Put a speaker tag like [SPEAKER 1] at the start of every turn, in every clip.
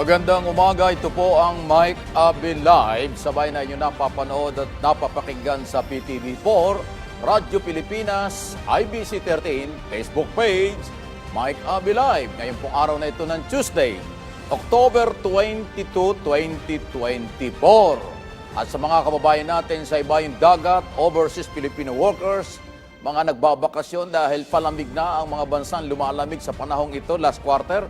[SPEAKER 1] Magandang umaga, ito po ang Mike Abin Live. Sabay na inyo napapanood at napapakinggan sa PTV4, Radyo Pilipinas, IBC 13, Facebook page, Mike Abin Live. Ngayon pong araw na ito ng Tuesday, October 22, 2024. At sa mga kababayan natin sa ibayong dagat, overseas Filipino workers, mga nagbabakasyon dahil palamig na ang mga bansang lumalamig sa panahong ito last quarter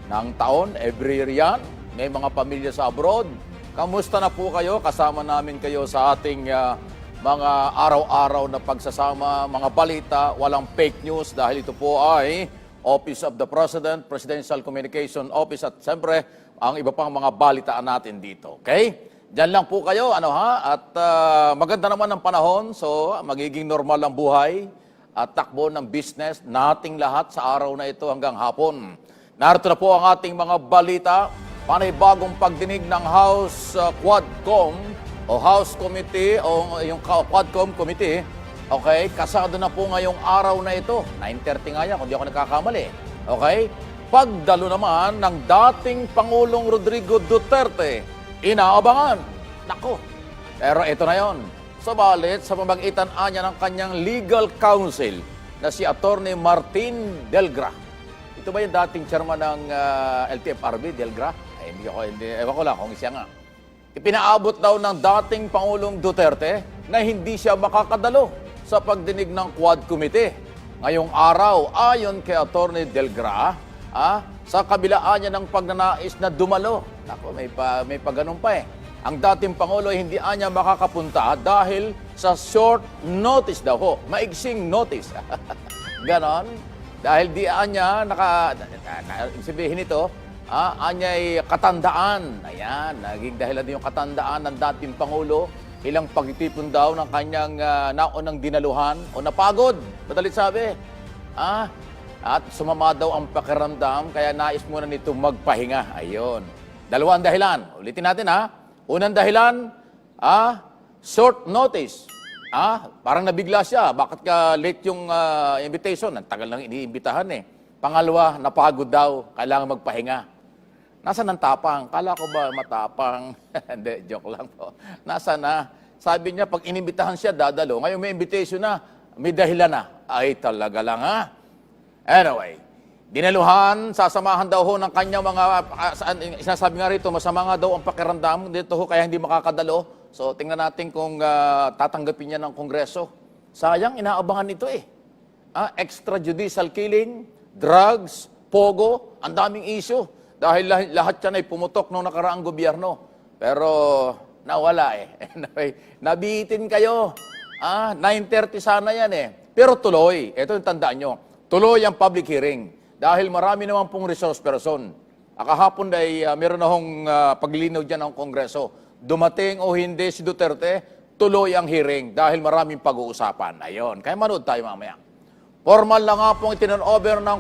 [SPEAKER 1] ng taon, every year yan. May mga pamilya sa abroad. Kamusta na po kayo? Kasama namin kayo sa ating mga araw-araw na pagsasama, mga balita, walang fake news dahil ito po ay Office of the President, Presidential Communication Office at siyempre ang iba pang mga balitaan natin dito. Okay? Diyan lang po kayo, At maganda naman ang panahon, so magiging normal ang buhay at takbo ng business nating lahat sa araw na ito hanggang hapon. Narito na po ang ating mga balita. Panibagong pagdinig ng House Quadcom o House Committee o yung Quadcom Committee. Okay, kasado na po ngayong araw na ito. 9:30 nga yan, kung di ako nagkakamali. Okay? Pagdalo naman ng dating Pangulong Rodrigo Duterte. Inaabangan. Nako. Pero ito na yon. Subalit, sa pamagitan niya ng kanyang legal counsel na si Attorney Martin Delgra. Ito ba yung dating chairman ng LTFRB, Delgra? Ay, ewan ko lang kung siya nga. Ipinaabot daw ng dating Pangulong Duterte na hindi siya makakadalo sa pagdinig ng Quad Committee. Ngayong araw, ayon kay Attorney Delgra, sa kabilaan niya ng pagnanais na dumalo. Ako, may ganun pa eh. Ang dating Pangulo hindi niya makakapunta dahil sa short notice daw ho. Maigsing notice. Ganon. Dahil di niya sabihin ito, anya'y katandaan. Ayan, naging dahilan din yung katandaan ng dating Pangulo. Ilang pagtitipon daw ng kanyang naunang dinaluhan o napagod. Madalit sabi. At sumama daw ang pakiramdam, kaya nais muna nito magpahinga. Ayun. Dalawang dahilan. Ulitin natin Unang dahilan, short notice. Parang nabigla siya. Bakit ka late yung invitation? Ang tagal lang iniimbitahan eh. Pangalawa, napagod daw. Kailangan magpahinga. Nasaan ang tapang? Kala ko ba matapang? Hindi, joke lang po. Nasaan na? Sabi niya, pag inimbitahan siya, dadalo. Ngayon may invitation na, may dahilan na. Ay, talaga lang Anyway, dinaluhan, sasamahan daw ho ng kanyang mga, sinasabi nga rito, masama nga daw ang pakiramdam dito ho, kaya hindi makakadalo. So, tingnan natin kung tatanggapin niya ng Kongreso. Sayang, inaabangan ito eh. Extrajudicial killing, drugs, pogo, ang daming issue. Dahil lahat yan ay pumutok nung nakaraang gobyerno. Pero, nawala eh. Nabitin kayo. 9:30 sana yan eh. Pero tuloy, ito yung tandaan nyo, tuloy ang public hearing. Dahil marami naman pong resource person. Kahapon ay meron na hong paglilinaw dyan ng Kongreso. Dumating o hindi si Duterte, tuloy ang hearing dahil maraming pag-uusapan. Ayun, kaya manood tayo mamaya. Formal na nga pong itinanover ng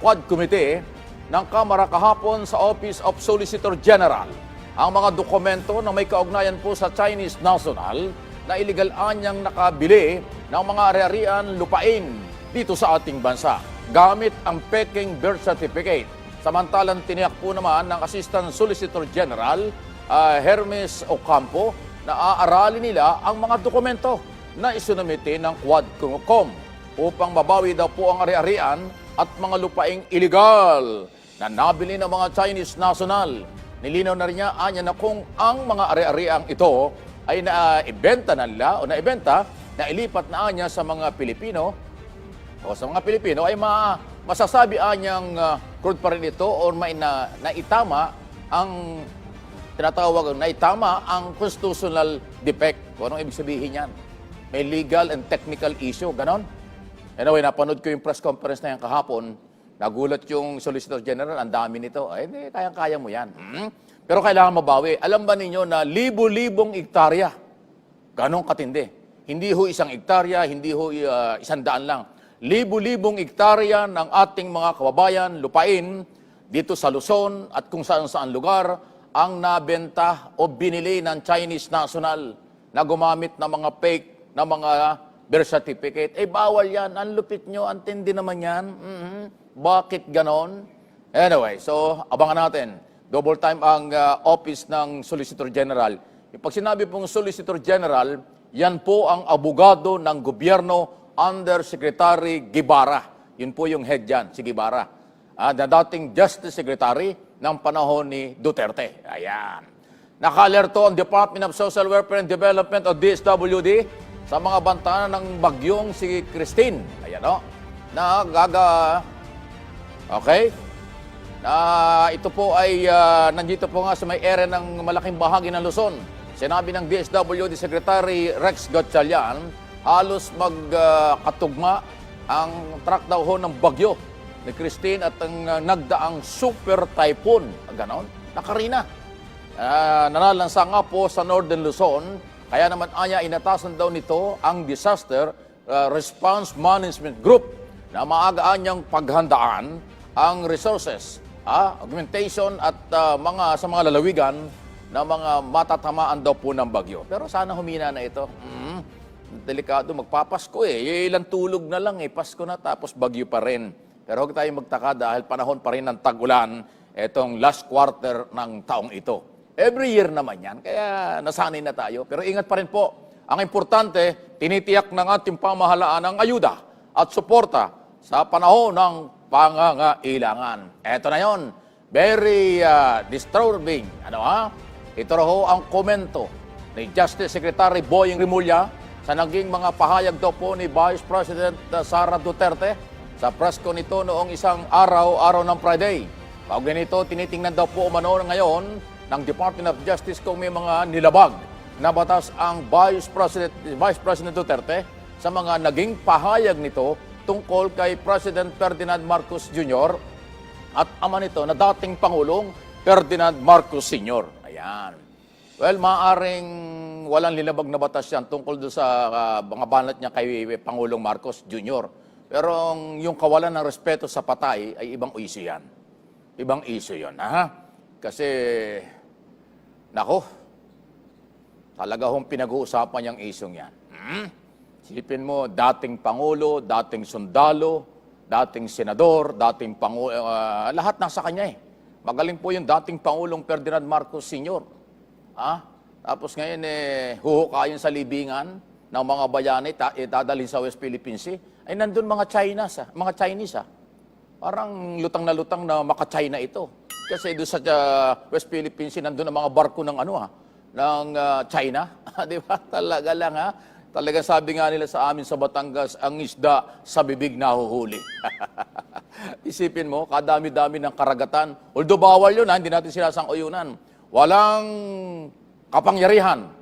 [SPEAKER 1] Quad Committee ng Kamara kahapon sa Office of Solicitor General ang mga dokumento na may kaugnayan po sa Chinese national na illegal anyang nakabili ng mga ari-arian lupain dito sa ating bansa gamit ang peking birth certificate. Samantalang tiniyak po naman ng Assistant Solicitor General Hermes Ocampo na aaralin nila ang mga dokumento na isinumite ng Quadcom upang mabawi daw po ang ari-arian at mga lupaing illegal na nabili ng mga Chinese national. Nilinaw na rin niya na kung ang mga ari-ariang ito ay naibenta na nila o naibenta na ilipat na niya sa mga Pilipino o sa mga Pilipino ay masasabi niyang crude pa rin ito o naitama ang tinatawag naitama ang constitutional defect. Kung anong ibig sabihin yan? May legal and technical issue, ganon. Anyway, napanood ko yung press conference na yan kahapon. Nagulat yung Solicitor General, ang dami nito. Ay, kayang-kaya mo yan. Pero kailangan mabawi. Alam ba ninyo na libo-libong hektarya? Ganon katindi. Hindi ho 1 hektarya, hindi ho 100 lang. Libo-libong hektarya ng ating mga kababayan, lupain, dito sa Luzon at kung saan-saan lugar, ang nabenta o binili ng Chinese national na gumamit ng mga fake na mga birth certificate. Bawal yan. Ang lupit nyo, ang tindi naman yan. Bakit ganon? Anyway, so abangan natin. double time ang office ng Solicitor General. Pag sinabi pong Solicitor General, yan po ang abogado ng gobyerno under Secretary Guevara. Yun po yung head dyan, si Guevara. Na dating Justice Secretary ng panahon ni Duterte. Ayan. Naka-alerto ang Department of Social Welfare and Development o DSWD sa mga banta ng bagyong si Christine. Ayan o. Okay? Ito po ay nandito po nga sa may area ng malaking bahagi ng Luzon. Sinabi ng DSWD Secretary Rex Gatchalian, halos magkatugma ang track daw ho ng bagyo ni Christine at ang nagdaang super typhoon. Ganon, nakarina. Nanalansa nga po sa Northern Luzon, kaya naman inatasan daw nito ang Disaster Response Management Group na maagaan niyang paghandaan ang resources, augmentation at sa mga lalawigan na mga matatamaan daw po ng bagyo. Pero sana humina na ito. Delikado, magpapasko ilang tulog na lang Pasko na tapos bagyo pa rin. Pero huwag tayong magtaka dahil panahon pa rin ng tag-ulan itong last quarter ng taong ito. Every year naman yan, kaya nasanay na tayo. Pero ingat pa rin po. Ang importante, tinitiyak ng ating pamahalaan ang ayuda at suporta sa panahon ng pangangailangan. Eto na yon, very disturbing. Ito raw ang komento ni Justice Secretary Boying Rimulya sa naging mga pahayag daw po ni Vice President Sara Duterte sa press ko nito noong isang araw ng Friday. Kaugnay nito, tinitingnan daw po umano ngayon ng Department of Justice kung may mga nilabag na batas ang Vice President Duterte sa mga naging pahayag nito tungkol kay President Ferdinand Marcos Jr. at ama nito na dating Pangulong Ferdinand Marcos Sr. Ayan. Well, maaaring walang linabag na batas yan tungkol doon sa mga banat niya kay Pangulong Marcos Jr. Pero yung kawalan ng respeto sa patay ay ibang issue yan. Ibang issue yan. Kasi, nako, talaga hong pinag-uusapan yung issue yan. Isipin mo, dating Pangulo, dating sundalo, dating senador, dating Pangulo, lahat nasa kanya Magaling po yung dating Pangulong Ferdinand Marcos Sr. Tapos ngayon, huhukayin sa libingan ng mga bayani, itadalhin sa West Philippine Sea, ay nandun mga Chinese. Parang lutang na maka-China ito. Kasi doon sa West Philippine Sea, nandun ang mga barko ng ng China. Di ba? Talaga lang Talaga sabi nga nila sa amin sa Batangas, ang isda sa bibig nahuhuli. Isipin mo, kadami-dami ng karagatan. Although bawal yun, hindi natin sinasang-uyunan. Walang kapangyarihan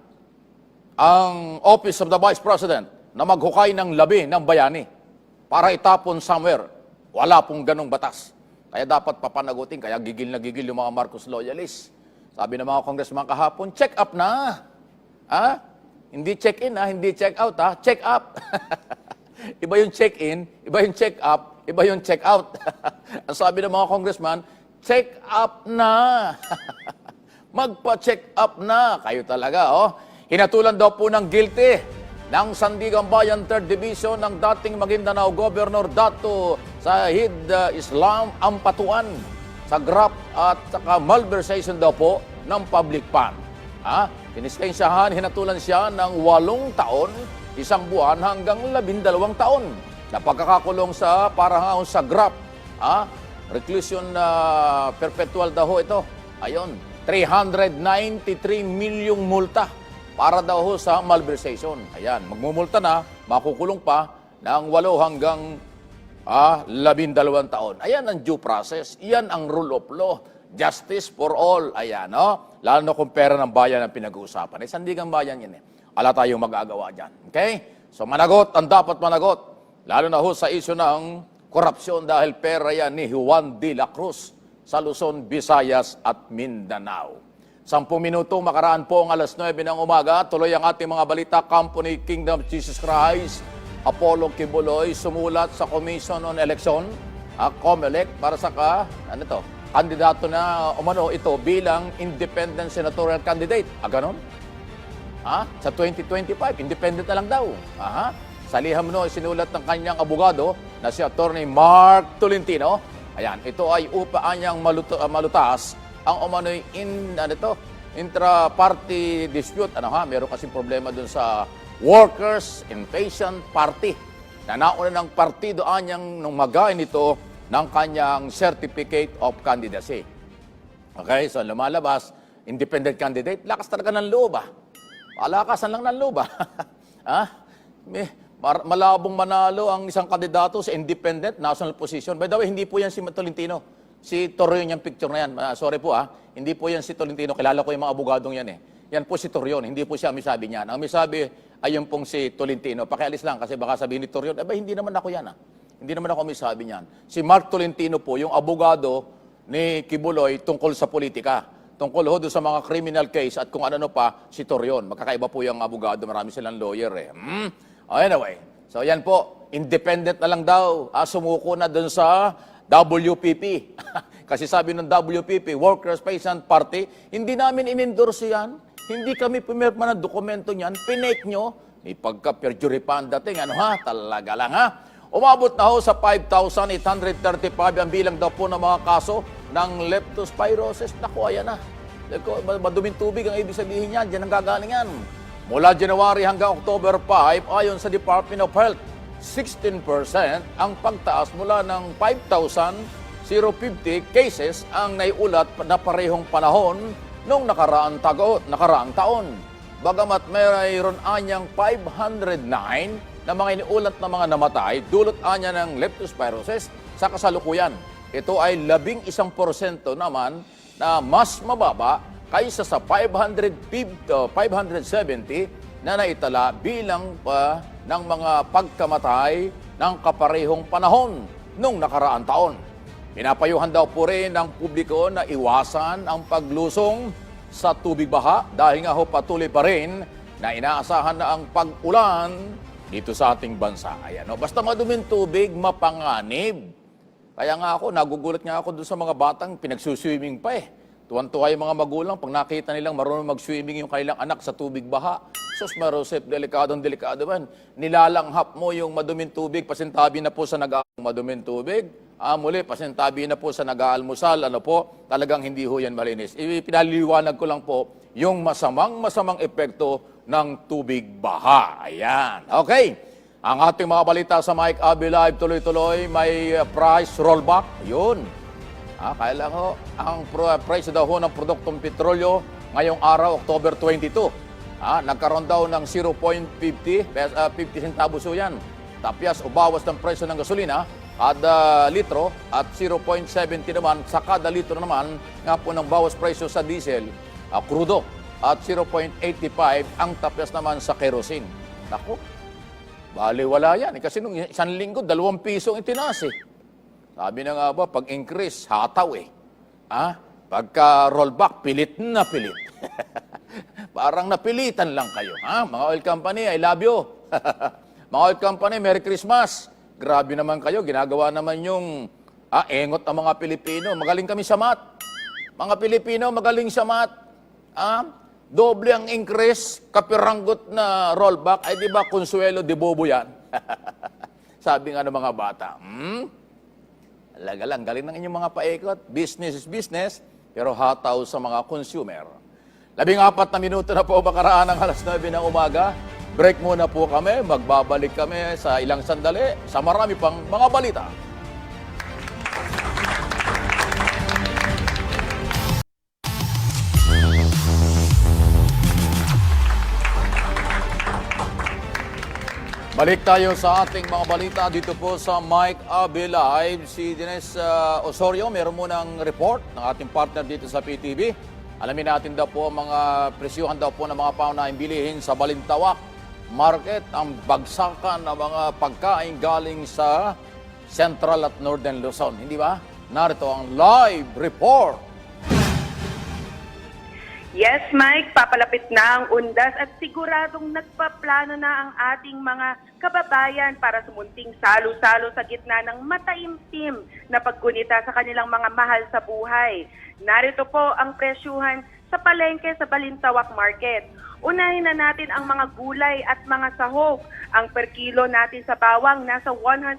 [SPEAKER 1] ang Office of the Vice President na maghukay ng labi ng bayani para itapon somewhere. Wala pong ganong batas. Kaya dapat papanagutin, kaya gigil na gigil yung mga Marcos loyalists. Sabi ng mga congressman kahapon, check up na. Hindi check-in, hindi check-out, check up. Iba yung check-in, iba yung check-up, iba yung check-out. Ang sabi ng mga congressman, check up na. Magpa-check up na. Kayo talaga, Hinatulan daw po ng guilty ng Sandigan Bayan 3rd Division ng dating Maguindanao Governor Dato Sahid Islam Ampatuan sa graft at saka malversation daw po ng public fund. Tinistensyahan, hinatulan siya ng 8 taon, 1 buwan hanggang 12 taon na pagkakakulong sa parang sa graft. Reclusion perpetual daw ito. Ayun, 393 milyong multa para daw sa malversation. Ayan, magmumulta na, makukulong pa ng 8 hanggang 12 taon. Ayan ang due process. Iyan ang rule of law. Justice for all. Ayan, Lalo na kung pera ng bayan ang pinag-uusapan. Sandigan bayan yan Ala tayong mag-aagawa dyan. Okay? So managot ang dapat managot. Lalo na sa issue ng korupsyon dahil pera yan ni Juan de la Cruz sa Luzon, Visayas at Mindanao. 10 minuto makaraan po ang alas 9 ng umaga. Tuloy ang ating mga balita. Company Kingdom of Jesus Christ, Apollo Kibuloy, sumulat sa Commission on Election, COMELEC, para sa kandidato na umano ito bilang independent senatorial candidate. Ganon? Sa 2025, independent na lang daw. Sa liham sinulat ng kanyang abogado na si Attorney Mark Tolentino. Ayan, ito ay upaan niyang malutas ang umano'y intra-party dispute. Meron kasing problema dun sa Workers Impatient Party na nauna ng partido anyang nung magain ito ng kanyang Certificate of Candidacy. Okay, so lumalabas, independent candidate, lakas talaga ng loob Palakasan lang ng loob malabong manalo ang isang kandidato sa independent national position. By the way, hindi po yan si Tolentino. Si Torreon yung picture na yan. Sorry po hindi po yan si Tolentino. Kilala ko yung mga abogadong yan Yan po si Torreon. Hindi po siya misabi niyan. Ang misabi ay yung pong si Tolentino. Pakialis lang kasi baka sabihin ni Torreon, hindi naman ako yan Hindi naman ako misabi niyan. Si Mark Tolentino po, yung abogado ni Kibuloy tungkol sa politika. Tungkol doon sa mga criminal case at kung ano pa, si Torreon. Magkakaiba po yung abogado. Marami silang lawyer Anyway, so yan po, independent na lang daw. Sumuko na dun sa WPP. Kasi sabi ng WPP, Workers Peasant Party, hindi namin in-endorse yan. Hindi kami pumirma ng dokumento niyan. Pinake nyo. May pagka-perjury pa ang dating. Talaga lang Umabot na sa 5,835 ang bilang daw po ng mga kaso ng leptospirosis. Naku, ayan maduming tubig ang ibig sabihin niyan. Diyan ang gagalingan. Mula January hanggang October 5, ayon sa Department of Health, 16% ang pagtaas mula ng 5,050 cases ang naiulat na parehong panahon noong nakaraang taon. Bagamat mayroon anyang 509 na mga iniulat na mga namatay, dulot anya ng leptospirosis sa kasalukuyan. Ito ay 11% naman na mas mababa kaysa sa 570 na naitala bilang ng mga pagkamatay ng kaparehong panahon nung nakaraang taon. Pinapayuhan daw po rin ng publiko na iwasan ang paglusong sa tubig baha dahil nga patuloy pa rin na inaasahan na ang pag-ulan dito sa ating bansa. Basta maduming tubig, mapanganib. Kaya nga nagugulat nga ako doon sa mga batang pinagsuswimming pa Tuwan-tuwa yung mga magulang pag nakita nilang marunong mag-swimming yung kanilang anak sa tubig baha. Sus, Marosep, delikado man. Nilalanghap mo yung maduming tubig, pasintabi na po sa maduming tubig. Muli, pasintabi na po sa nag-aalmusal, talagang hindi ho yan malinis. Pinaliliwanag ko lang po yung masamang epekto ng tubig baha. Ayan. Okay. Ang ating mga balita sa Mike Abby Live, tuloy-tuloy, may price rollback. Yun. Kaya lang ang price daw ng produktong petrolyo ngayong araw, October 22. Nagkaroon daw ng 0.50 centavos yan. Tapyas o bawas ng presyo ng gasolina kada litro at 0.70 naman sa kada litro naman nga po ng bawas presyo sa diesel, crudo at 0.85 ang tapyas naman sa kerosene. Naku, baliwala yan. Kasi nung isang linggo, 2 piso ang itinaas Sabi na nga ba, pag-increase, hataw Pagka rollback, pilit na pilit. Parang napilitan lang kayo. Mga oil company, I love you. Mga oil company, Merry Christmas. Grabe naman kayo, ginagawa naman yung engot ng mga Pilipino. Magaling kami sa math. Mga Pilipino, magaling sa math. Doble ang increase, kapiranggot na rollback. Ay di ba, Consuelo de Bobo yan? Sabi nga ng mga bata, Talaga lang, galing ng inyong mga paikot. Business is business, pero hataw sa mga consumer. 14 na minuto na po makaraan ng alas 9 ng umaga. Break muna po kami. Magbabalik kami sa ilang sandali sa marami pang mga balita. Balik tayo sa ating mga balita dito po sa Mike Abby Live. Si Dines Osorio, meron munang report ng ating partner dito sa PTV. Alamin natin daw po mga presyuhan daw po ng mga paunahing bilihin sa Balintawak Market, ang bagsakan ng mga pagkain galing sa Central at Northern Luzon. Hindi ba? Narito ang live report.
[SPEAKER 2] Yes, Mike, papalapit na ang undas at siguradong nagpaplano na ang ating mga kababayan para sumunting salo-salo sa gitna ng mataimtim na paggunita sa kanilang mga mahal sa buhay. Narito po ang presyuhan sa palengke sa Balintawak Market. Unahin na natin ang mga gulay at mga sahog. Ang per kilo natin sa bawang nasa 130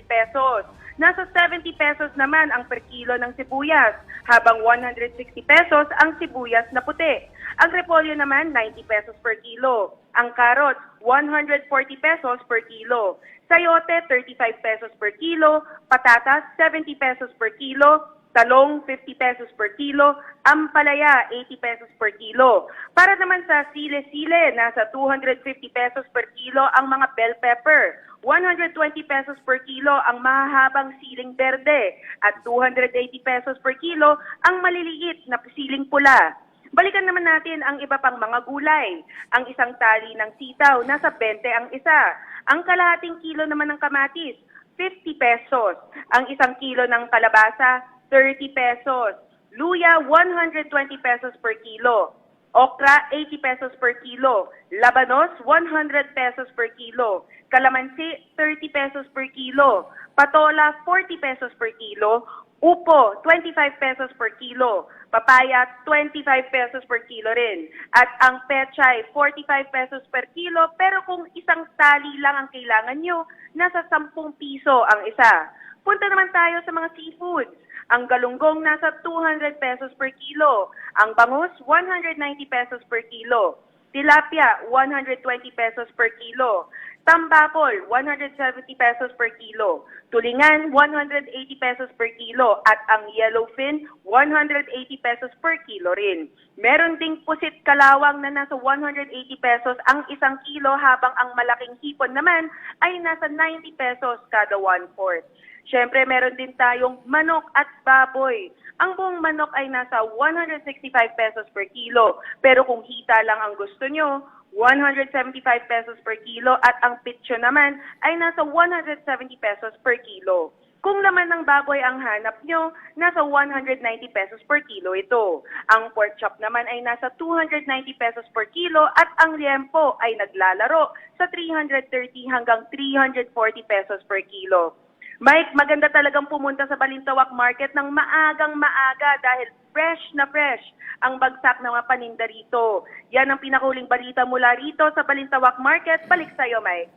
[SPEAKER 2] pesos. Nasa 70 pesos naman ang per kilo ng sibuyas, habang 160 pesos ang sibuyas na puti. Ang repolyo naman, 90 pesos per kilo. Ang carrots, 140 pesos per kilo. Sayote, 35 pesos per kilo. Patatas, 70 pesos per kilo. Talong, 50 pesos per kilo. Ampalaya, 80 pesos per kilo. Para naman sa sile-sile, nasa 250 pesos per kilo ang mga bell pepper. 120 pesos per kilo ang mahahabang siling berde at 280 pesos per kilo ang maliliit na siling pula. Balikan naman natin ang iba pang mga gulay. Ang isang tali ng sitaw, nasa 20 ang isa. Ang kalahating kilo naman ng kamatis, 50 pesos. Ang isang kilo ng kalabasa, 30 pesos. Luya, 120 pesos per kilo. Okra, 80 pesos per kilo. Labanos, 100 pesos per kilo. Kalamansi, 30 pesos per kilo. Patola, 40 pesos per kilo. Upo, 25 pesos per kilo. Papaya, 25 pesos per kilo rin. At ang pechay, 45 pesos per kilo. Pero kung isang tali lang ang kailangan nyo, nasa 10 piso ang isa. Punta naman tayo sa mga seafoods. Ang galunggong nasa 200 pesos per kilo. Ang bangus, 190 pesos per kilo. Tilapia, 120 pesos per kilo. Tambakol, 170 pesos per kilo. Tulingan, 180 pesos per kilo. At ang yellowfin, 180 pesos per kilo rin. Meron ding pusit kalawang na nasa 180 pesos ang isang kilo, habang ang malaking hipon naman ay nasa 90 pesos kada 1/4. Siyempre, meron din tayong manok at baboy. Ang buong manok ay nasa 165 pesos per kilo. Pero kung hita lang ang gusto nyo, 175 pesos per kilo. At ang pitso naman ay nasa 170 pesos per kilo. Kung laman ng baboy ang hanap nyo, nasa 190 pesos per kilo ito. Ang pork chop naman ay nasa 290 pesos per kilo at ang liempo ay naglalaro sa 330 hanggang 340 pesos per kilo. Mike, maganda talagang pumunta sa Balintawak Market ng maagang maaga dahil fresh na fresh ang bagsak ng mga paninda rito. Yan ang pinakahuling balita mula rito sa Balintawak Market. Balik sa'yo, Mike.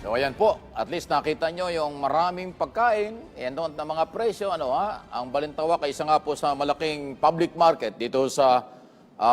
[SPEAKER 1] So ayan po, at least nakita nyo yung maraming pagkain, and doon na mga presyo, ang Balintawak ay isa nga po sa malaking public market dito sa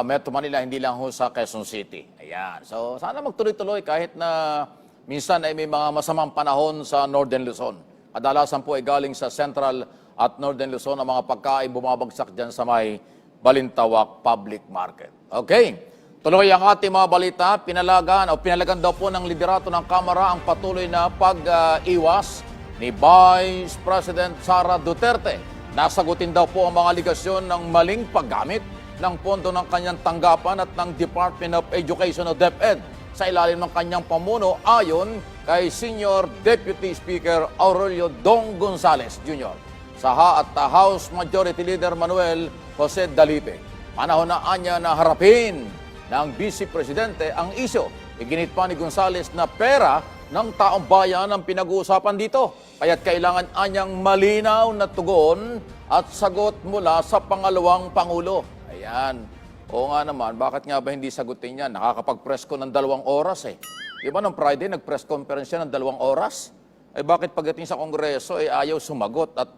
[SPEAKER 1] Metro Manila, hindi lang ho sa Quezon City. Ayan, so sana magtuloy-tuloy kahit na minsan ay may mga masamang panahon sa Northern Luzon. Kadalasan po ay galing sa Central at Northern Luzon ang mga pagkain bumabagsak dyan sa may Balintawak Public Market. Okay, tuloy ang ating mga balita. Pinalagan daw po ng liderato ng Kamara ang patuloy na pag-iwas ni Vice President Sara Duterte. Nasagutin daw po ang mga aligasyon ng maling paggamit ng pondo ng kanyang tanggapan at ng Department of Education o DepEd sa ilalim ng kanyang pamuno ayon kay Senior Deputy Speaker Aurelio Dong Gonzales Jr. sa House Majority Leader Manuel Jose Dalipe. Panahon na anya na harapin ng Vice Presidente ang isyo. Iginit pa ni Gonzales na pera ng taong bayan ang pinag-uusapan dito. Kaya't kailangan anyang malinaw na tugon at sagot mula sa pangalawang Pangulo. Ayan. Oo nga naman, bakit nga ba hindi sagutin yan? Nakakapag-press ko ng 2 oras eh. Di ba nung Friday, nag-press conference siya ng 2 oras? Eh bakit pagdating sa Kongreso, ayaw sumagot? At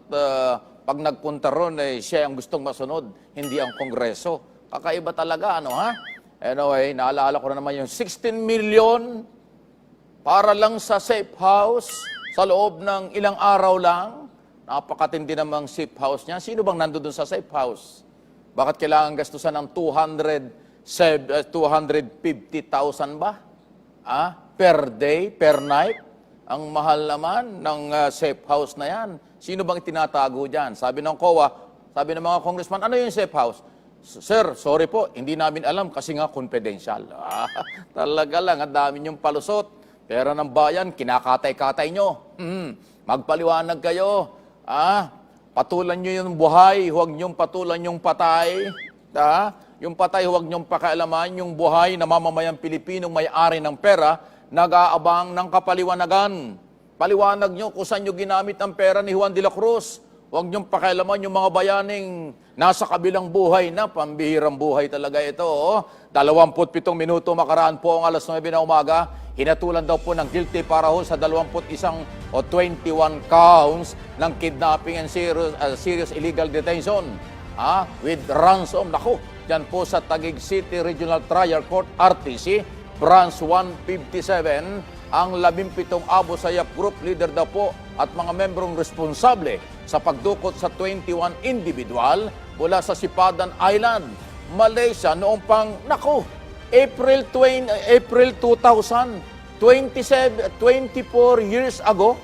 [SPEAKER 1] pag nagpunta ron, siya ang gustong masunod, hindi ang Kongreso. Kakaiba talaga, ha? Anyway, naalala ko na naman yung 16 million para lang sa safe house sa loob ng ilang araw lang. Napakatindi namang safe house niya. Sino bang nandun sa safe house? Bakit kailangan gastusan ng 250,000 ba? Per day, per night? Ang mahal naman ng safe house na yan. Sino bang tinatago dyan? Sabi ng COA, sabi ng mga congressman, ano yung safe house? Sir, sorry po, hindi namin alam kasi nga confidential. Talaga lang, ang dami niyong palusot. Pera ng bayan, kinakatay-katay nyo. Magpaliwanag kayo. Patulan nyo yung buhay, huwag nyong patulan yung patay. Yung patay, huwag nyong pakialaman. Yung buhay na mamamayang Pilipinong may-ari ng pera, nag-aabang ng kapaliwanagan. Paliwanag nyo kung saan nyo ginamit ang pera ni Juan de la Cruz. Huwag nyong pakialaman yung mga bayaning nasa kabilang buhay na. Pambihirang buhay talaga ito. 27 minuto makaraan po ang 9:00 na umaga. hinatulan daw po ng guilty para ho sa 21 o 21 counts ng kidnapping and serious illegal detention with ransom. Naku, dyan po sa Taguig City Regional Trial Court, RTC, Branch 157, ang 17 Abu Sayyaf Group leader daw po at mga membrong responsable sa pagdukot sa 21 individual mula sa Sipadan Island, Malaysia noong pang, April 2000, 24 years ago.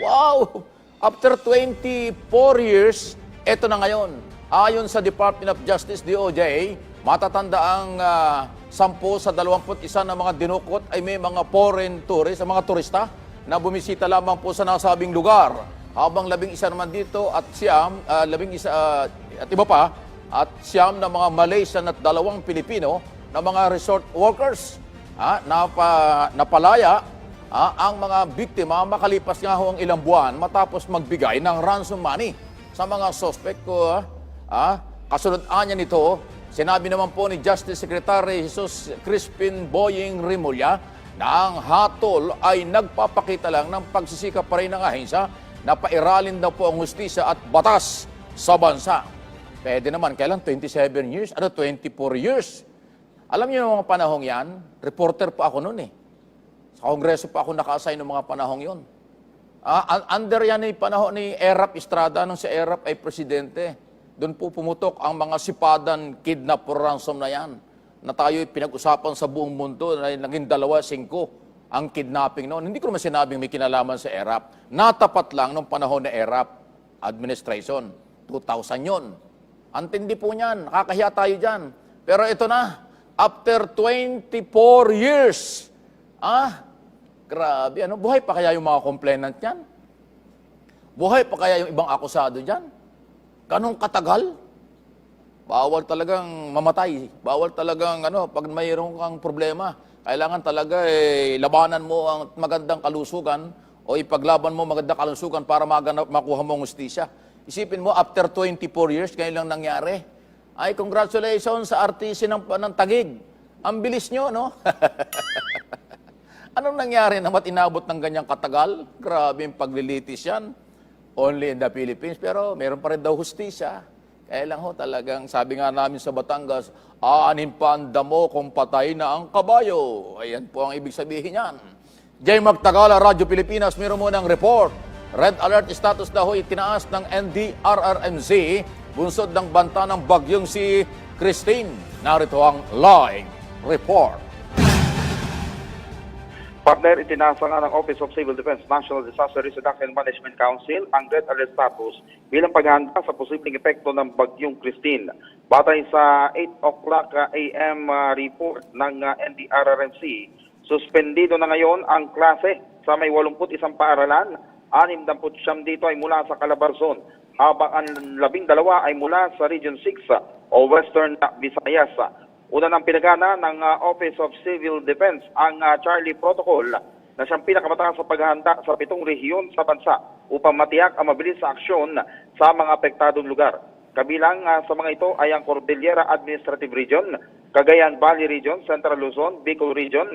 [SPEAKER 1] Wow! After 24 years, eto na ngayon. Ayon sa Department of Justice, DOJ, matatanda ang 10 sa 21 na mga dinukot ay may mga foreign tourists, mga turista na bumisita lamang po sa nasabing lugar. Habang 11 naman dito at siyam, 11 at iba pa, at siyam na mga Malaysian at 2 Pilipino na mga resort workers napalaya ang mga biktima makalipas nga ho ang ilang buwan matapos magbigay ng ransom money sa mga suspect ko. Kasunod anya nito, sinabi naman po ni Justice Secretary Jesus Crispin Boying Rimulya na ang hatol ay nagpapakita lang ng pagsisikap pa rin ng ahensya na pairalin daw po ang hustisya at batas sa bansa. Pwede naman, kailan 27 years? 24 years? Alam niyo yung mga panahong yan, reporter pa ako noon eh. Sa Kongreso pa ako naka-assign ng mga panahong yon. Under yan yung panahon ni Erap Estrada, nung si Erap ay presidente. Doon po pumutok ang mga sipadan, kidnap or ransom na yan. Na tayo'y pinag-usapan sa buong mundo na naging 2-5 ang kidnapping noon. Hindi ko naman sinabing may kinalaman sa Erap. Natapat lang nung panahon ni Erap administration. 2000 yon. Antindi po niyan. Nakakahiya tayo dyan. Pero ito na, after 24 years, grabe, buhay pa kaya yung mga complainant niyan? Buhay pa kaya yung ibang akusado dyan? Ganong katagal? Bawal talagang mamatay. Bawal talagang, pag mayroon kang problema, kailangan talaga labanan mo ang magandang kalusugan o ipaglaban mo magandang kalusugan para makuha mo ang hustisya. Isipin mo, after 24 years, ngayon lang nangyari. Ay, congratulations sa RTC ng Taguig. Ang bilis nyo, no? Anong nangyari na inabot ng ganyang katagal? Grabe yung paglilitis yan. Only in the Philippines, pero meron pa rin daw hustisya. Kaya lang talagang, sabi nga namin sa Batangas, aanin pa ang damo kung patay na ang kabayo. Ayan po ang ibig sabihin yan. Jay Magtagala, Radyo Pilipinas, meron mo ng report. Red alert status daw itinaas ng NDRRMC bunsod ng banta ng bagyong si Christine. Narito ang live report.
[SPEAKER 3] Partner, itinasa nga ng Office of Civil Defense National Disaster Risk Reduction Management Council ang red alert status bilang paghahanda sa posibleng epekto ng bagyong Christine. Batay sa 8 o'clock AM report ng NDRRMC, suspendido na ngayon ang klase sa may 81 paaralan. 69 dito ay mula sa Calabarzon, habang ang 12 ay mula sa Region 6 o Western Visayas. Una ng pinagana ng Office of Civil Defense ang Charlie Protocol na siyang pinakamataas sa paghahanda sa 7 rehiyon sa bansa upang matiyak ang mabilis sa aksyon sa mga apektadong lugar. Kabilang sa mga ito ay ang Cordillera Administrative Region, Cagayan Valley Region, Central Luzon, Bicol Region,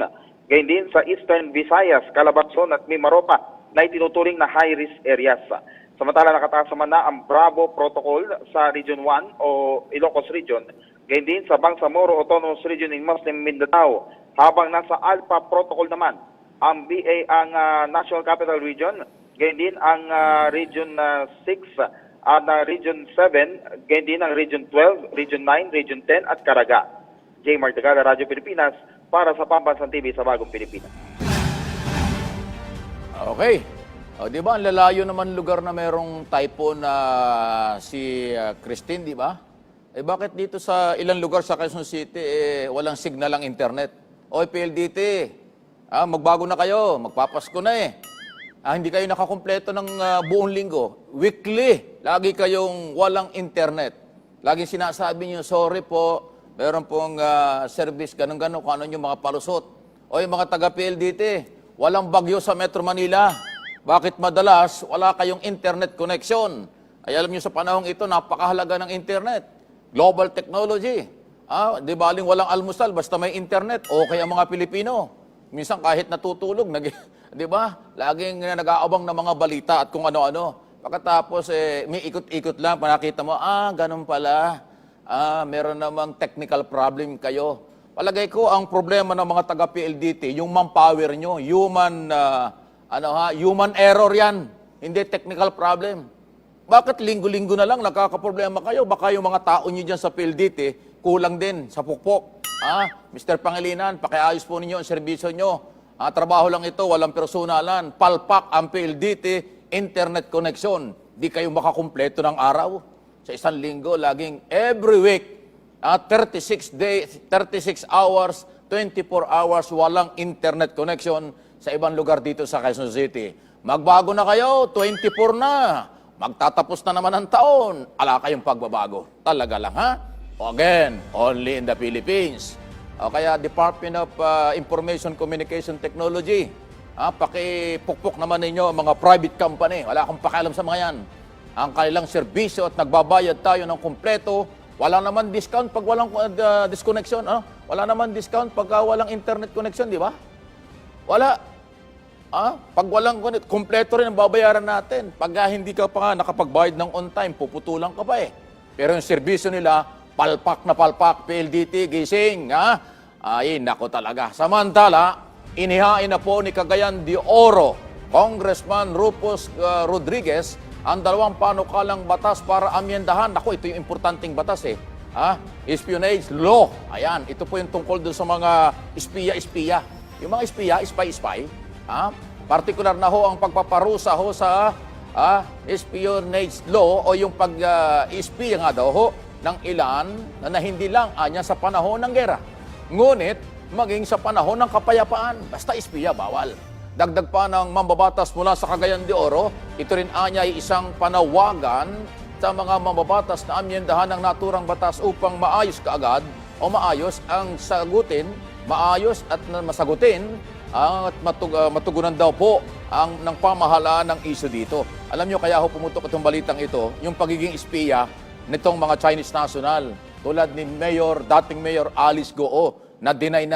[SPEAKER 3] gayon din sa Eastern Visayas, Calabarzon at Mimaropa na itinuturing na high-risk areas. Samantala nakataas naman na ang Bravo Protocol sa Region 1 o Ilocos Region, gayon din sa Bangsamoro Autonomous Region in Muslim Mindanao, habang nasa Alpha Protocol naman ang National Capital Region, gayon din ang Region 6 at Region 7, gayon din ang Region 12, Region 9, Region 10 at Caraga. J. Martagala, Radyo Pilipinas, para sa Pambansang TV sa Bagong Pilipinas.
[SPEAKER 1] Okay. Di ba, ang lalayo naman lugar na merong typhoon na si Christine, di ba? Bakit dito sa ilang lugar sa Quezon City walang signal ang internet? Oy, PLDT, magbago na kayo, magpapasko na hindi kayo nakakumpleto ng buong linggo. Weekly, lagi kayong walang internet. Laging sinasabi niyo, sorry po, meron pong service, ganun-ganun, kung ano yung mga palusot. Oy, mga taga-PLDT, walang bagyo sa Metro Manila. Bakit madalas wala kayong internet connection? Ay alam niyo sa panahong ito, napakahalaga ng internet. Global technology. Di baling walang almusal, basta may internet. Okay ang mga Pilipino. Minsan kahit natutulog, 'di ba? Laging nag-aabang ng mga balita at kung ano-ano. Pagkatapos may ikot-ikot lang, nakita mo, ganun pala. Meron namang technical problem kayo. Palagay ko ang problema ng mga taga PLDT, yung manpower nyo, human error 'yan, hindi technical problem. Bakit linggo-linggo na lang nakakaproblema kayo? Baka yung mga tao nyo dyan sa PLDT, kulang din sa pukpok. Mr. Pangilinan, pakiayos po ninyo ang serbisyo nyo. Trabaho lang ito, walang personalan. Palpak ang PLDT, internet connection. Di kayo makakumpleto ng araw. Sa isang linggo, laging every week, 36 days, 36 hours, 24 hours, walang internet connection sa ibang lugar dito sa Quezon City. Magbago na kayo, 24 na. Magtatapos na naman ang taon. Ala kayong pagbabago. Talaga lang, ha? Again, only in the Philippines. O kaya Department of Information Communication Technology. Pakipukpok naman ninyo ang mga private company. Wala akong pakialam sa mga yan. Ang kanilang serbisyo at nagbabayad tayo ng kumpleto. Wala naman discount pag walang disconnection. Wala naman discount pag walang internet connection, di ba? Wala. Pag walang kumpleto rin ang babayaran natin. Pag hindi ka pa nakapagbayad ng on time, puputulan ka pa eh. Pero yung serbisyo nila, palpak na palpak, PLDT, gising, Ay, nako talaga. Samantala, inihain na po ni Cagayan de Oro, Congressman Rufus Rodriguez, ang dalawang panukalang batas para amyendahan. Nako, ito yung importanteng batas eh. Espionage law. Ayan, ito po yung tungkol dun sa mga espiya-espiya. Yung mga espiya, spy-spy, partikular na ho ang pagpaparusa ho sa espionage law o yung pag-espiya nga daw ho ng ilan na hindi lang anya sa panahon ng gera. Ngunit, maging sa panahon ng kapayapaan. Basta espiya, bawal. Dagdag pa ng mambabatas mula sa Cagayan de Oro, ito rin anya ay isang panawagan sa mga mambabatas na amyendahan ng naturang batas upang maayos kaagad o maayos ang sagutin, maayos at masagutin at matugunan daw po ang ng pamahalaan ng issue dito. Alam nyo, kaya ho pumutok itong balitang ito, yung pagiging espiya nitong mga Chinese national, tulad ni dating Mayor Alice Goo, na deny.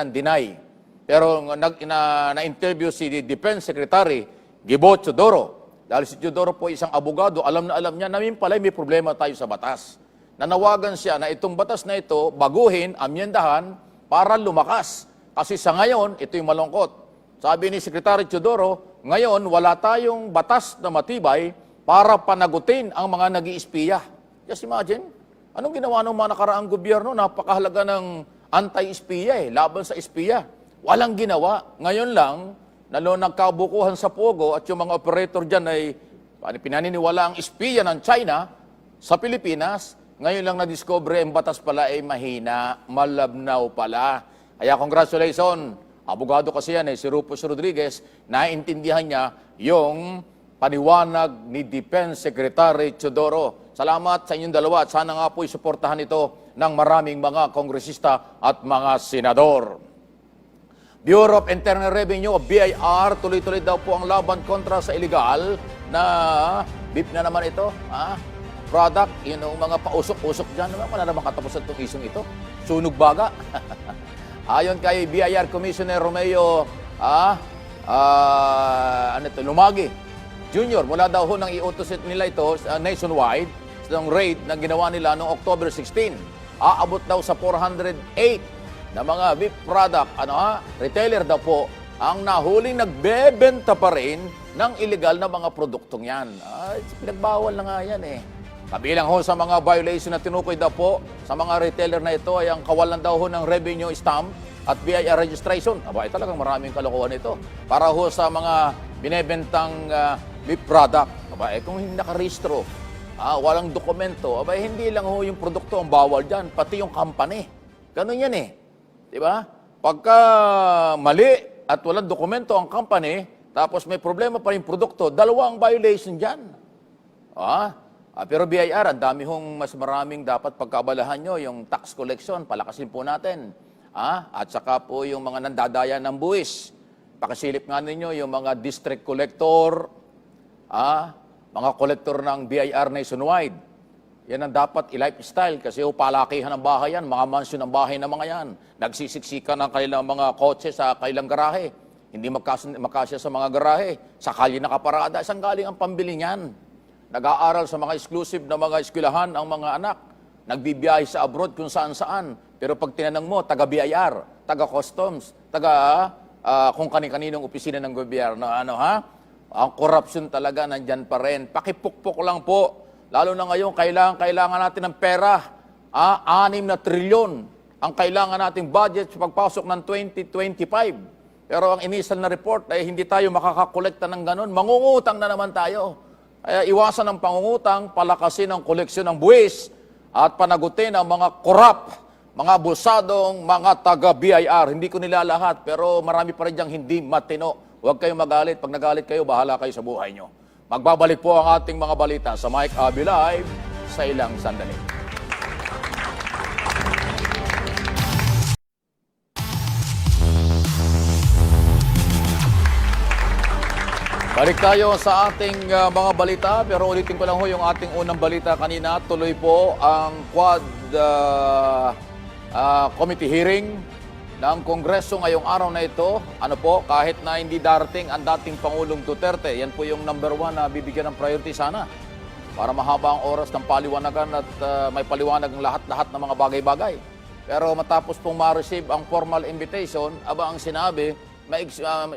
[SPEAKER 1] Pero na-interview si Defense Secretary Gibo Teodoro. Dahil si Teodoro po isang abogado, alam niya namin pala may problema tayo sa batas. Nanawagan siya na itong batas na ito, baguhin, amyendahan, para lumakas. Kasi sa ngayon, ito yung malungkot. Sabi ni Secretary Teodoro, ngayon wala tayong batas na matibay para panagutin ang mga nag-iispiya. Just imagine, anong ginawa ng mga nakaraang gobyerno? Napakahalaga ng anti-espiya laban sa espiya. Walang ginawa. Ngayon lang, nagkabukuhan sa Pogo at yung mga operator dyan ay pinaniniwala ang espiya ng China sa Pilipinas. Ngayon lang na-discover ang batas pala ay mahina, malabnaw pala. Kaya congratulations, abogado kasi yan si Rufus Rodriguez, naiintindihan niya yung paniwanag ni Defense Secretary Teodoro. Salamat sa inyong dalawa at sana nga po isuportahan ito ng maraming mga kongresista at mga senador. Bureau of Internal Revenue o BIR, tuloy-tuloy daw po ang laban kontra sa illegal na beef na naman ito. Product, mga pausok-usok dyan. Wala naman katapusan itong isong ito. Sunog baga. Ayon kay BIR Commissioner Romeo Lumagi Jr., mula daw ho nang iutos nila ito nationwide sa raid na ginawa nila noong October 16. Aabot daw sa 408 na mga beef product, retailer daw po, ang nahuling nagbebenta pa rin ng illegal na mga produktong yan. Pinagbawal na nga yan eh. Kabilang ho sa mga violation na tinukoy daw po sa mga retailer na ito ay ang kawalan daw ho ng revenue stamp at BIR registration. Talagang maraming kalokohan ito. Para ho sa mga binebentang beef product. Kung hindi nakarehistro, walang dokumento, hindi lang ho yung produkto ang bawal dyan, pati yung company. Ganun yan eh. Diba? Pagka mali at walang dokumento ang company, tapos may problema pa rin produkto, dalawang violation dyan. Pero BIR, ang dami hong mas maraming dapat pagkaabalahan nyo, yung tax collection, palakasin po natin. At saka po yung mga nandadaya ng buwis. Pakisilip nga ninyo yung mga district collector, mga collector ng BIR nationwide. Yan ang dapat i-lifestyle kasi palakihan ng bahay yan, mga mansyon ng bahay ng mga yan. Nagsisiksikan ng kanilang mga kotse sa kanilang garahe. hindi makasya sa mga garahe, sa kalye nakaparada, saan galing ang pambili niyan? Nag-aaral sa mga exclusive na mga eskwelahan ang mga anak, nagbibiyahe sa abroad kung saan-saan, pero pag tinanong mo, taga-BIR, taga-customs, kung kani-kaninong opisina ng gobyerno, ang korupsyon talaga nandyan pa rin. Pakipukpok lang po. Lalo na ngayon, kailangan natin ng pera. 6 na trilyon ang kailangan nating budget sa pagpasok ng 2025. Pero ang initial na report ay hindi tayo makakakolekta ng ganun. Mangungutang na naman tayo. Kaya iwasan ang pangungutang, palakasin ang koleksyon ng buwis, at panagutin ang mga korap, mga abusadong, mga taga-BIR. Hindi ko nila lahat, pero marami pa rin diyang hindi matino. Huwag kayong magalit. Pag nagalit kayo, bahala kayo sa buhay nyo. Magbabalik po ang ating mga balita sa Mike Abby Live sa ilang sandali. Balik tayo sa ating mga balita, pero ulitin ko lang ho yung ating unang balita kanina. Tuloy po ang Quad Committee hearing ng Kongreso ngayong araw na ito. Kahit na hindi darating ang dating Pangulong Duterte, yan po yung number 1 na bibigyan ng priority sana para mahaba ang oras ng paliwanagan at may paliwanag ng lahat-lahat ng mga bagay-bagay. Pero matapos pong ma-receive ang formal invitation, ang sinabi, may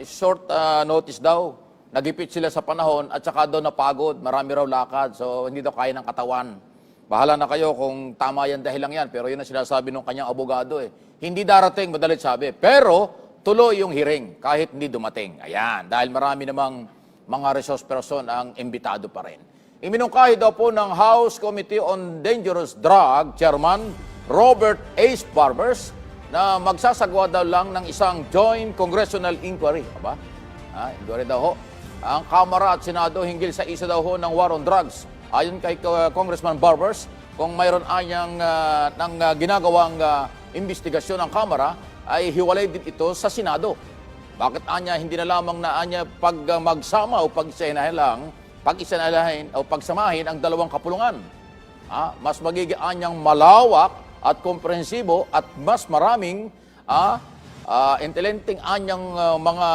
[SPEAKER 1] short notice daw. Nagipit sila sa panahon at saka daw napagod. Marami raw lakad, so hindi daw kaya ng katawan. Bahala na kayo kung tama yan dahil lang yan. Pero yun ang sinasabi ng kanyang abogado eh. Hindi darating, madalit sabi. Pero tuloy yung hearing kahit hindi dumating. Ayan, dahil marami namang mga resource person ang imbitado pa rin. Iminungkahi daw po ng House Committee on Dangerous Drug Chairman Robert Ace Barbers na magsasagawa daw lang ng isang joint congressional inquiry. Inquiry daw ho. Ang Kamara at Senado hinggil sa isa daw ho ng war on drugs. Ayon kay Congressman Barbers, kung mayroon anyang ginagawang investigasyon ng Kamara, ay hiwalay din ito sa Senado. Bakit hindi na lamang na pag magsama o pag-isanahin o pagsamahin ang dalawang kapulungan? Mas magiging anyang malawak at komprehensibo at mas maraming intelenteng anyang mga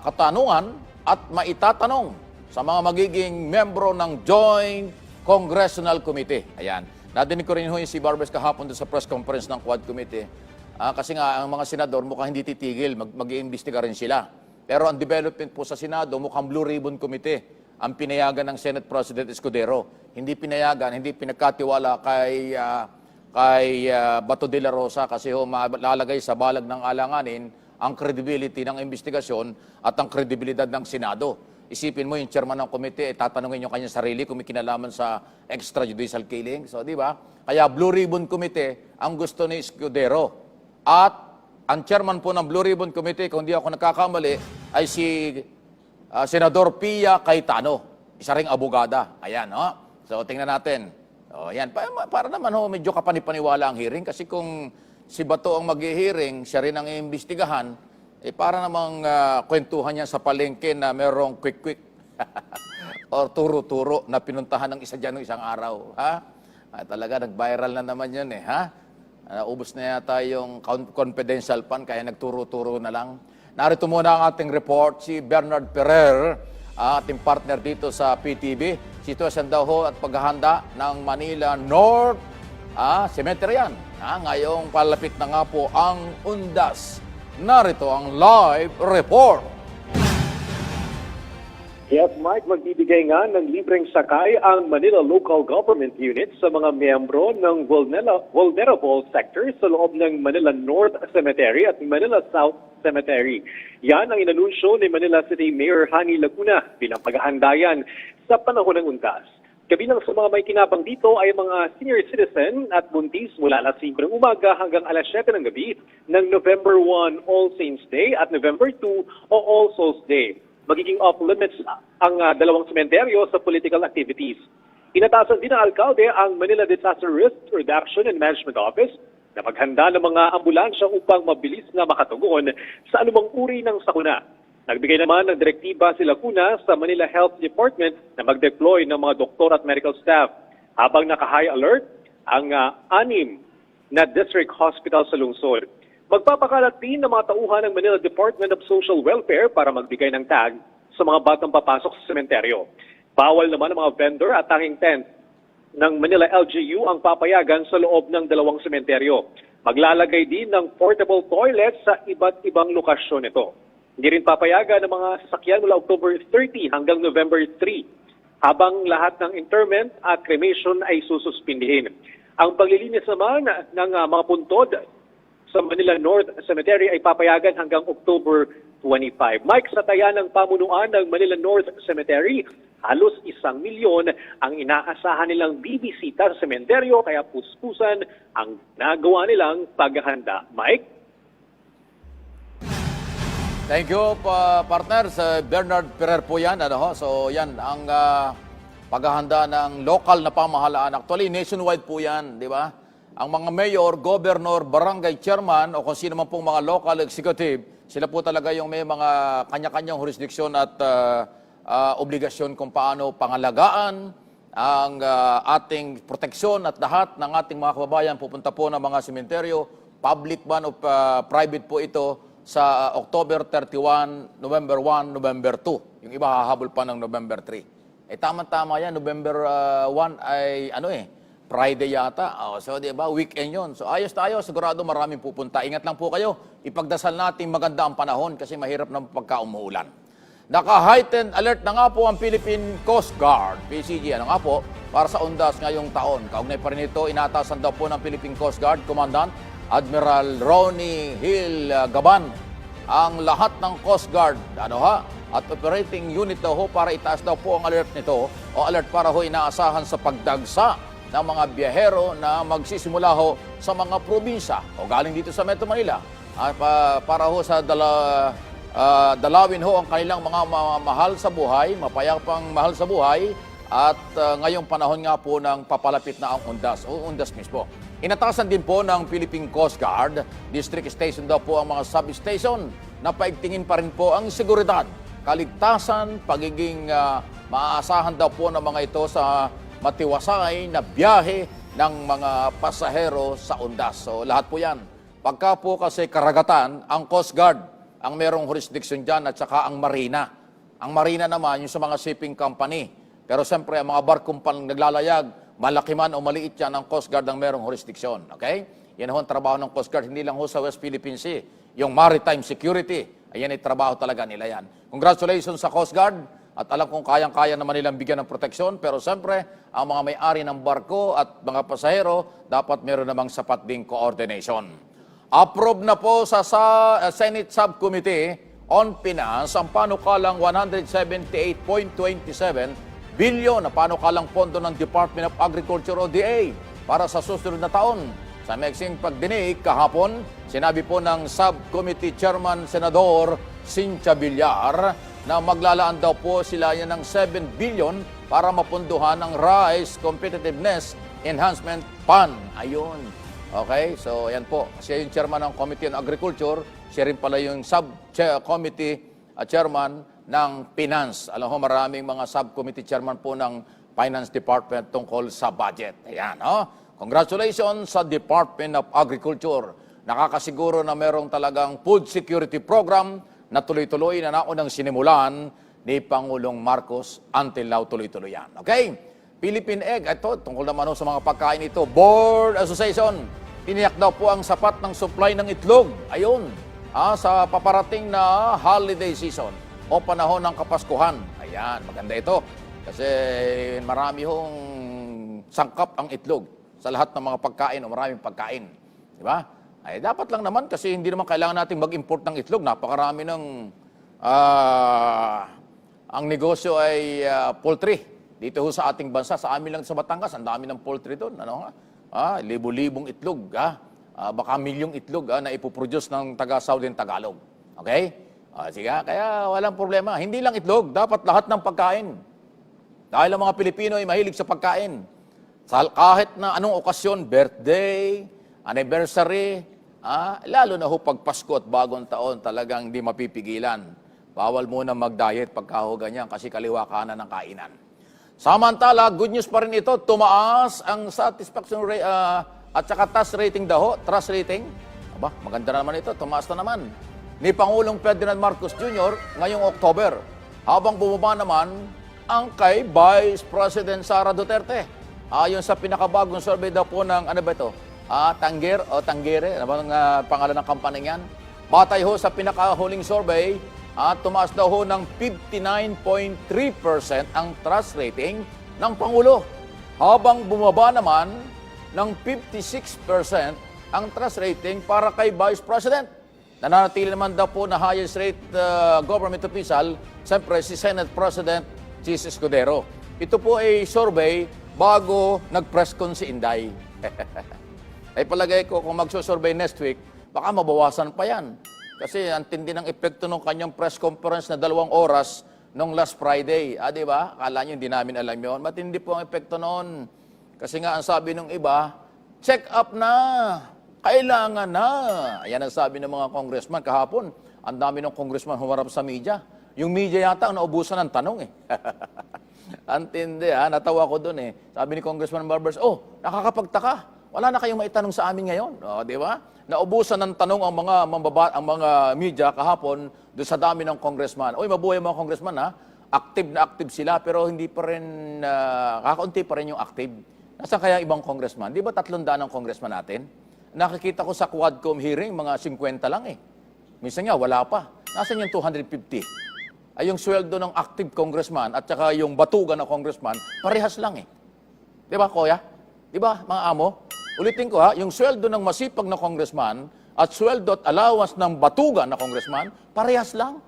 [SPEAKER 1] katanungan at maitatanong sa mga magiging membro ng Joint Congressional Committee. Ayan. Nadinig ko rin ho yung si Barbers kahapon doon sa press conference ng Quad Committee. Kasi nga, ang mga senador mukhang hindi titigil. Mag-iimbestiga rin sila. Pero ang development po sa Senado, mukhang Blue Ribbon Committee ang pinayagan ng Senate President Escudero. Hindi pinayagan, hindi pinagkatiwala kay Bato de la Rosa kasi lalagay sa balag ng alanganin ang credibility ng investigasyon at ang kredibilidad ng Senado. Isipin mo yung chairman ng komite, tatanungin yung kanyang sarili kung may kinalaman sa extrajudicial killing. So, di ba? Kaya Blue Ribbon Committee ang gusto ni Escudero. At ang chairman po ng Blue Ribbon Committee, kung di ako nagkakamali, ay si Senador Pia Cayetano. Isa ring abogada. Ayan, So, tingnan natin. Ayan. Para naman medyo kapanipaniwala ang hearing kasi kung si Bato ang mag-hearing, siya rin ang iimbestigahan, para namang kwentuhan niya sa palengke na merong quick-quick or turo-turo na pinuntahan ng isa dyan ng isang araw. Talaga, nag-viral na naman yun ubos na yata yung confidential fund, kaya nagturo-turo na lang. Narito muna ang ating report, si Bernard Ferrer, ating partner dito sa PTV. Sitwasyon daw ho at paghahanda ng Manila North Cemetery yan. Ngayong palapit na nga po ang undas. Narito ang live report.
[SPEAKER 4] Yes, Mike, magbibigay nga ng libreng sakay ang Manila Local Government Unit sa mga miyembro ng vulnerable sectors sa loob ng Manila North Cemetery at Manila South Cemetery. Yan ang inanunsyo ni Manila City Mayor Hani Laguna bilang paghahanda yan sa panahon ng undas. Kabilang sa mga may kinabang dito ay mga senior citizen at buntis mula alas 5 ng umaga hanggang alas 7 ng gabi ng November 1 All Saints Day at November 2 o All Souls Day. Magiging off-limits ang dalawang sementeryo sa political activities. Inatasan din ng alkalde ang Manila Disaster Risk Reduction and Management Office na maghanda ng mga ambulansya upang mabilis na makatugon sa anumang uri ng sakuna. Nagbigay naman ng direktiba si Laguna sa Manila Health Department na mag-deploy ng mga doktor at medical staff. Habang naka-high alert ang 6 na district hospital sa lungsod. Magpapakalat din ng mga tauhan ng Manila Department of Social Welfare para magbigay ng tag sa mga batang papasok sa sementeryo. Bawal naman ang mga vendor at tanging tent ng Manila LGU ang papayagan sa loob ng dalawang sementeryo. Maglalagay din ng portable toilet sa iba't ibang lokasyon nito. Hindi rin papayagan ng mga sasakyan mula October 30 hanggang November 3, habang lahat ng interment at cremation ay sususpindihin. Ang paglilinis naman ng mga puntod sa Manila North Cemetery ay papayagan hanggang October 25. Mike, sa taya ng pamunuan ng Manila North Cemetery, halos 1 milyon ang inaasahan nilang bibisita sa sementeryo, kaya puspusan ang nagawa nilang paghahanda. Mike?
[SPEAKER 1] Thank you, partner. Sa Bernard Ferrer po yan. So yan, ang paghahanda ng local na pamahalaan. Actually, nationwide po yan, di ba? Ang mga mayor, governor, barangay chairman, o kung sino man pong mga local executive, sila po talaga yung may mga kanya-kanyang jurisdiksyon at obligasyon kung paano pangalagaan ang ating proteksyon at lahat ng ating mga kababayan pupunta po ng mga sementeryo, public man o private po ito sa October 31, November 1, November 2. Yung iba hahabol pa ng November 3. Tama-tama yan, November 1 ay Friday yata. So, di ba, weekend yun. So, ayos tayo. Sigurado maraming pupunta. Ingat lang po kayo. Ipagdasal natin maganda ang panahon kasi mahirap ng pagka-umuulan. Naka-heightened alert na nga po ang Philippine Coast Guard, PCG. Ano nga po, para sa undas ngayong taon. Kaugnay pa rin ito, inatasan daw po ng Philippine Coast Guard Commandant Admiral Ronnie Hill Gaban ang lahat ng Coast Guard at operating unit daw ho para itaas daw po ang alert nito o alert para ho inaasahan sa pagdagsa ng mga biyahero na magsisimula ho sa mga probinsya o galing dito sa Metro Manila para ho sa dalawin ho ang kanilang mga mahal sa buhay, mapayapang mahal sa buhay at ngayong panahon nga po ng papalapit na ang undas o undas mismo. Inatasan din po ng Philippine Coast Guard, district station daw po ang mga substation na paigtingin pa rin po ang seguridad, kaligtasan, pagiging maaasahan daw po ng mga ito sa matiwasay na biyahe ng mga pasahero sa undas. So lahat po yan. Pagka po kasi karagatan, ang Coast Guard ang merong jurisdiction dyan at saka ang Marina. Ang Marina naman yung sa mga shipping company. Pero siyempre ang mga barkong naglalayag, malaki man o maliit yan, ang Coast Guard ang merong jurisdiction. Okay? Yan ho ang trabaho ng Coast Guard, hindi lang ho sa West Philippine Sea. Yung maritime security, ayan ay trabaho talaga nila yan. Congratulations sa Coast Guard. At alam kong kayang-kaya naman nilang bigyan ng proteksyon, pero siyempre, ang mga may-ari ng barko at mga pasahero, dapat meron namang sapat ding coordination. Approve na po sa Senate Subcommittee on Finance ang panukalang 178.27 billion na panukalang pondo ng Department of Agriculture o DA para sa susunod na taon. Sa maiksing pagdinig kahapon, sinabi po ng Subcommittee Chairman Senador Cynthia Villar na maglalaan daw po sila yan ng 7 billion para mapunduhan ang Rice Competitiveness Enhancement Fund. Ayun. Okay, so yan po. Siya yung chairman ng Committee on Agriculture. Siya rin pala yung subcommittee chairman ng Finance. Alam mo, maraming mga subcommittee chairman po ng Finance Department tungkol sa budget. Ayan, Congratulations sa Department of Agriculture. Nakakasiguro na merong talagang food security program na tuloy-tuloy na naunang sinimulan ni Pangulong Marcos until now tuloy-tuloy yan. Okay? Philippine Egg, ito, tungkol naman sa mga pagkain ito. Board Association, tiniyak daw po ang sapat ng supply ng itlog. Ayun, sa paparating na holiday season o panahon ng Kapaskuhan. Ayan, maganda ito. Kasi marami hong sangkap ang itlog sa lahat ng mga pagkain o maraming pagkain. Di ba? Ay, dapat lang naman kasi hindi naman kailangan natin mag-import ng itlog. Napakarami ng ang negosyo ay poultry. Dito ho sa ating bansa, sa amin lang sa Batangas, ang dami ng poultry doon. Libo-libong itlog. Baka milyong itlog na ipoproduce ng taga-Southern Tagalog. Okay? Sige, kaya walang problema. Hindi lang itlog, dapat lahat ng pagkain. Dahil ang mga Pilipino ay mahilig sa pagkain. Kahit na anong okasyon, birthday, anniversary, lalo na ho pag Pasko at bagong taon, talagang hindi mapipigilan. Bawal muna mag-diet pagka ho ganyan kasi kaliwa kanan ng kainan. Samantala, good news pa rin ito, tumaas ang satisfaction rate at saka trust rating daw, trust rating. maganda na naman ito, tumaas na naman. Ni Pangulong Ferdinand Marcos Jr. ngayong October, habang bumaba naman ang kay Vice President Sara Duterte. Ayon sa pinakabagong survey daw po ng, ano ba ito? Tanger o Tangere, ano bang pangalan ng kampanya yan? Batay ho sa pinakahuling survey, tumaas daw ho ng 59.3% ang trust rating ng Pangulo. Habang bumaba naman ng 56% ang trust rating para kay Vice President. Nananatili naman daw po na highest rate government official, siyempre si Senate President Chis Escudero. Ito po ay survey bago nag-press con si Inday. Ay palagay ko kung magsusurvey next week, baka mabawasan pa yan. Kasi ang tindi ng epekto ng kanyang press conference na 2 oras nung last Friday. Di ba? Akala nyo hindi namin alam yun. Matindi po ang epekto noon. Kasi nga ang sabi ng iba, check up na! Kailangan na! Ayan ang sabi ng mga congressman kahapon. Ang dami ng congressman humarap sa media. Yung media yata ang naubusan ng tanong eh. Antindi natawa ko doon eh. Sabi ni Congressman Barbers, nakakapagtaka. Wala na kayong maitanong sa amin ngayon. Di ba? Naubusan ng tanong ang mga media kahapon doon sa dami ng congressman. Mabuhay mga congressman Active na active sila pero hindi pa rin, kakaunti pa rin yung active. Nasaan kaya ibang congressman? Di ba 300 ang congressman natin? Nakikita ko sa Quadcom hearing, mga 50 lang eh. Minsan nga, wala pa. Nasaan yung 250? Ay yung sweldo ng active congressman at saka yung batugan ng congressman, parehas lang eh. Di ba, Kuya? Di ba, mga amo? Ulitin ko yung sweldo ng masipag na congressman at sweldo at allowance ng batugan na congressman, parehas lang.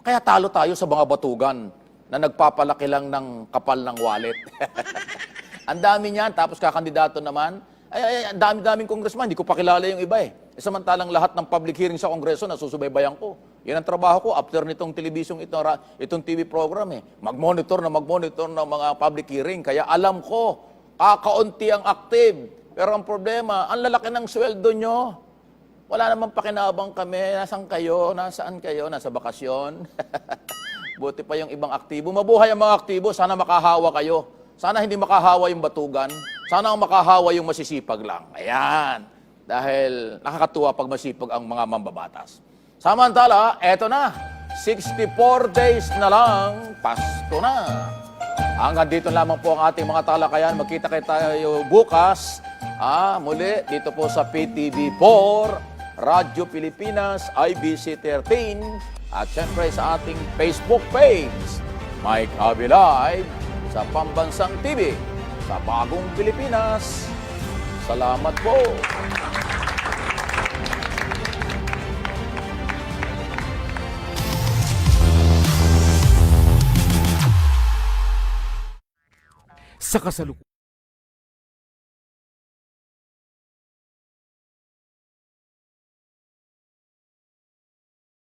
[SPEAKER 1] Kaya talo tayo sa mga batugan na nagpapalaki lang ng kapal ng wallet. Ang dami niyan, tapos kakandidato naman, ang dami-daming congressman, hindi ko pa kilala yung iba eh. Samantalang lahat ng public hearing sa Kongreso, nasusubaybayan ko. Yan ang trabaho ko after nitong televisyong itong TV program eh. Mag-monitor ng mga public hearing. Kaya alam ko, kakaunti ang active. Pero ang problema, ang lalaki ng sweldo nyo. Wala namang pakinabang kami. Nasaan kayo? Nasaan kayo? Nasa bakasyon? Buti pa yung ibang aktibo. Mabuhay ang mga aktibo. Sana makahawa kayo. Sana hindi makahawa yung batugan. Sana ang makahawa yung masisipag lang. Ayan. Dahil nakakatuwa pag masipag ang mga mambabatas. Samantala, eto na. 64 days na lang, Pasko na. Hanggang dito lamang po ang ating mga talakayan. Magkita kayo tayo bukas. Muli, dito po sa PTV4, Radyo Pilipinas, IBC 13, at syempre sa ating Facebook page, Mike Avi Live, sa Pambansang TV, sa Bagong Pilipinas. Salamat po.
[SPEAKER 5] Sa kasalukuyan.